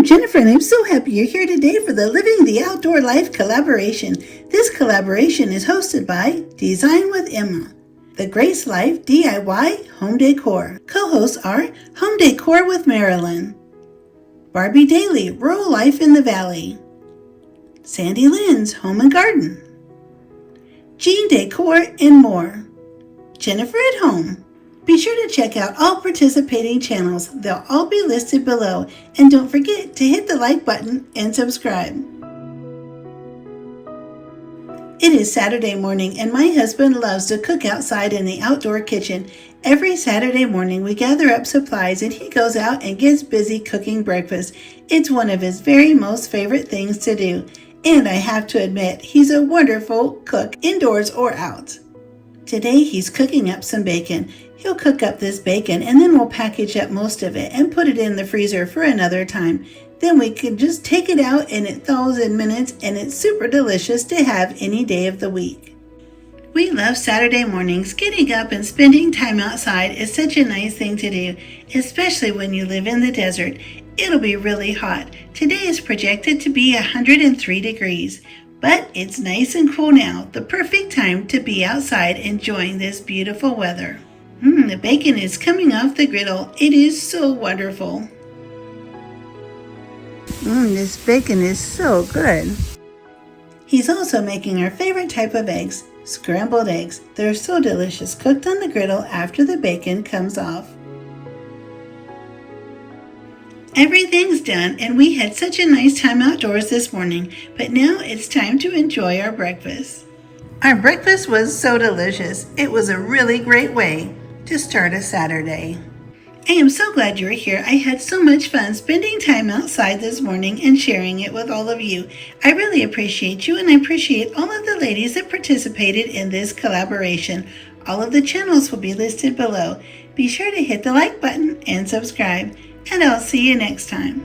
I'm Jennifer, and I'm so happy you're here today for the Living the Outdoor Life collaboration. This collaboration is hosted by Design with Emma, the Grace Life DIY Home Decor. Co-hosts are Home Decor with Marilyn, Barbie Daily, Rural Life in the Valley, Sandy Lynn's Home and Garden, Jean Decor, and more. Jennifer at Home. Be sure to check out all participating channels. They'll all be listed below. And don't forget to hit the like button and subscribe. It is Saturday morning, and my husband loves to cook outside in the outdoor kitchen. Every Saturday morning we gather up supplies and he goes out and gets busy cooking breakfast. It's one of his very most favorite things to do. And I have to admit, he's a wonderful cook, indoors or out. Today he's cooking up some bacon. He'll cook up this bacon and then we'll package up most of it and put it in the freezer for another time. Then we can just take it out and it thaws in minutes, and it's super delicious to have any day of the week. We love Saturday mornings. Getting up and spending time outside is such a nice thing to do, especially when you live in the desert. It'll be really hot. Today is projected to be 103 degrees. But it's nice and cool now, the perfect time to be outside enjoying this beautiful weather. The bacon is coming off the griddle. It is so wonderful. This bacon is so good. He's also making our favorite type of eggs, scrambled eggs. They're so delicious, cooked on the griddle after the bacon comes off. Everything's done, and we had such a nice time outdoors this morning, but now it's time to enjoy our breakfast. Our breakfast was so delicious. It was a really great way to start a Saturday. I am so glad you're here. I had so much fun spending time outside this morning and sharing it with all of you. I really appreciate you, and I appreciate all of the ladies that participated in this collaboration. All of the channels will be listed below. Be sure to hit the like button and subscribe, and I'll see you next time.